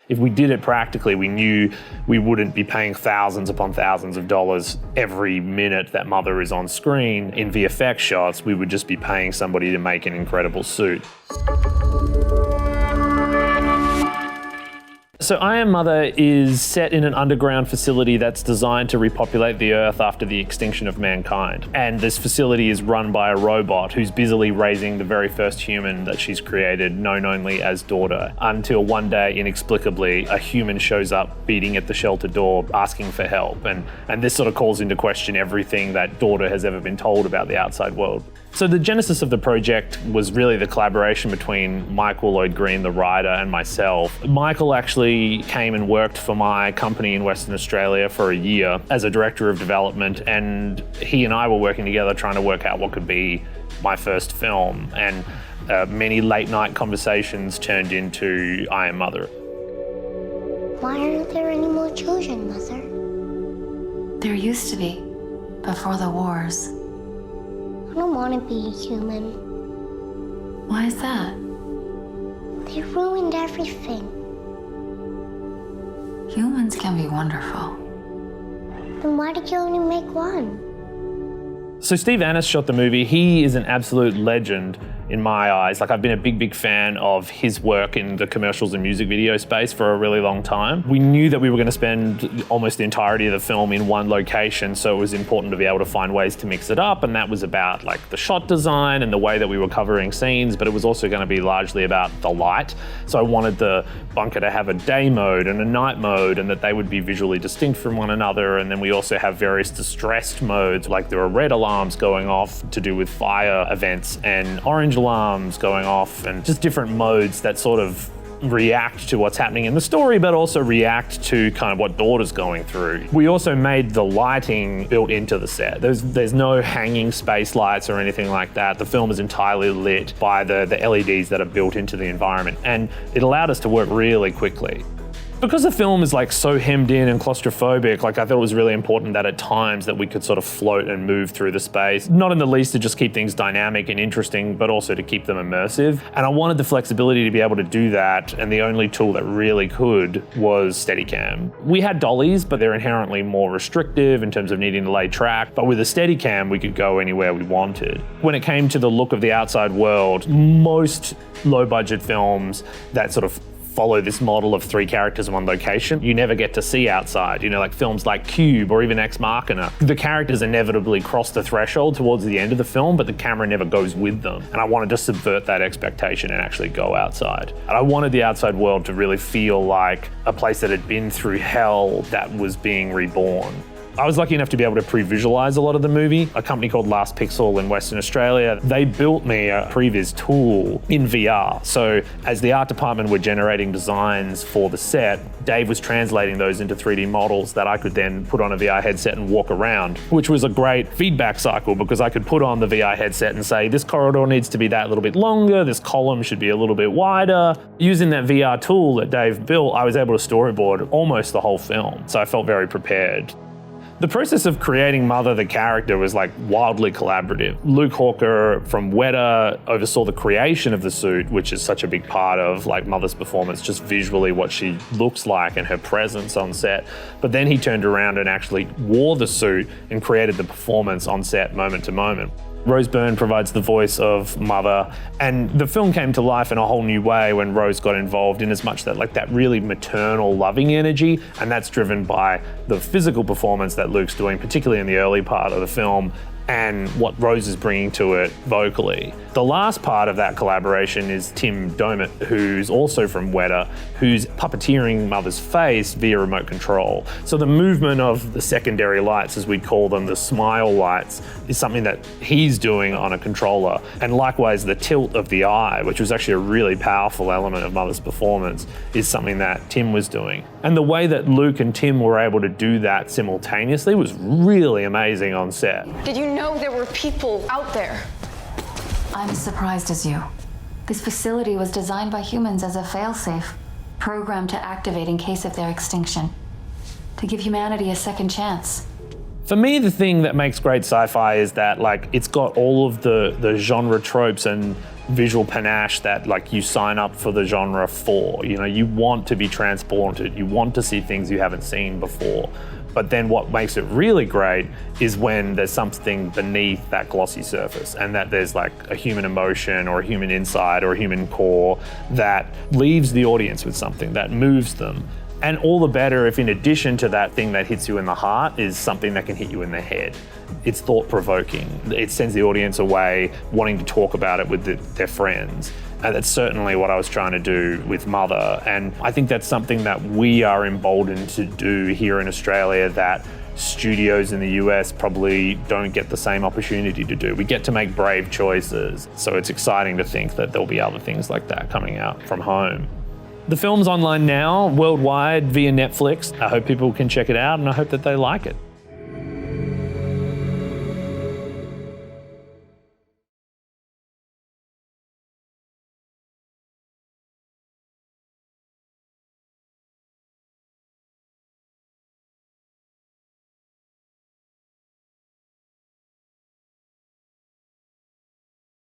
If we did it practically, we knew we wouldn't be paying thousands upon thousands of dollars every minute that Mother is on screen. In VFX shots, we would just be paying somebody to make an incredible suit. So I Am Mother is set in an underground facility that's designed to repopulate the Earth after the extinction of mankind. And this facility is run by a robot who's busily raising the very first human that she's created, known only as Daughter, until one day, inexplicably, a human shows up beating at the shelter door, asking for help. And this sort of calls into question everything that Daughter has ever been told about the outside world. So the genesis of the project was really the collaboration between Michael Lloyd Green, the writer, and myself. Michael actually came and worked for my company in Western Australia for a year as a director of development, and he and I were working together trying to work out what could be my first film. And many late night conversations turned into I Am Mother. Why aren't there any more children, Mother? There used to be, before the wars. I don't want to be a human. Why is that? They ruined everything. Humans can be wonderful. Then why did you only make one? So Steve Annis shot the movie. He is an absolute legend in my eyes. Like, I've been a big fan of his work in the commercials and music video space for a really long time. We knew that we were going to spend almost the entirety of the film in one location, so it was important to be able to find ways to mix it up, and that was about like the shot design and the way that we were covering scenes, but it was also going to be largely about the light. So I wanted the bunker to have a day mode and a night mode, and that they would be visually distinct from one another. And then we also have various distressed modes, like there are red alarms going off to do with fire events and orange alarms going off, and just different modes that sort of react to what's happening in the story, but also react to kind of what Daughter's going through. We also made the lighting built into the set. There's no hanging space lights or anything like that. The film is entirely lit by the LEDs that are built into the environment, and it allowed us to work really quickly. Because the film is like so hemmed in and claustrophobic, like I thought it was really important that at times that we could sort of float and move through the space, not in the least to just keep things dynamic and interesting, but also to keep them immersive. And I wanted the flexibility to be able to do that, and the only tool that really could was Steadicam. We had dollies, but they're inherently more restrictive in terms of needing to lay track, but with a Steadicam we could go anywhere we wanted. When it came to the look of the outside world, most low-budget films that sort of follow this model of three characters in one location, you never get to see outside. You know, like films like Cube or even Ex Machina, the characters inevitably cross the threshold towards the end of the film, but the camera never goes with them. And I wanted to subvert that expectation and actually go outside. And I wanted the outside world to really feel like a place that had been through hell that was being reborn. I was lucky enough to be able to pre-visualize a lot of the movie. A company called Last Pixel in Western Australia, they built me a previs tool in VR. So as the art department were generating designs for the set, Dave was translating those into 3D models that I could then put on a VR headset and walk around, which was a great feedback cycle because I could put on the VR headset and say, this corridor needs to be that little bit longer, this column should be a little bit wider. Using that VR tool that Dave built, I was able to storyboard almost the whole film. So I felt very prepared. The process of creating Mother, the character, was like wildly collaborative. Luke Hawker from Weta oversaw the creation of the suit, which is such a big part of like Mother's performance, just visually what she looks like and her presence on set. But then he turned around and actually wore the suit and created the performance on set moment to moment. Rose Byrne provides the voice of Mother, and the film came to life in a whole new way when Rose got involved, in as much that like that really maternal loving energy, and that's driven by the physical performance that Luke's doing, particularly in the early part of the film, and what Rose is bringing to it vocally. The last part of that collaboration is Tim Domett, who's also from Weta, who's puppeteering Mother's face via remote control. So the movement of the secondary lights, as we'd call them, the smile lights, is something that he's doing on a controller. And likewise, the tilt of the eye, which was actually a really powerful element of Mother's performance, is something that Tim was doing. And the way that Luke and Tim were able to do that simultaneously was really amazing on set. Did you know there were people out there? I'm as surprised as you. This facility was designed by humans as a failsafe, programmed to activate in case of their extinction, to give humanity a second chance. For me, the thing that makes great sci-fi is that like it's got all of the genre tropes and visual panache that like you sign up for the genre for. You know, you want to be transported, you want to see things you haven't seen before. But then what makes it really great is when there's something beneath that glossy surface and that there's like a human emotion or a human insight or a human core that leaves the audience with something, that moves them. And all the better if in addition to that thing that hits you in the heart is something that can hit you in the head. It's thought-provoking. It sends the audience away wanting to talk about it with their friends. And that's certainly what I was trying to do with Mother. And I think that's something that we are emboldened to do here in Australia that studios in the US probably don't get the same opportunity to do. We get to make brave choices. So it's exciting to think that there'll be other things like that coming out from home. The film's online now, worldwide, via Netflix. I hope people can check it out and I hope that they like it.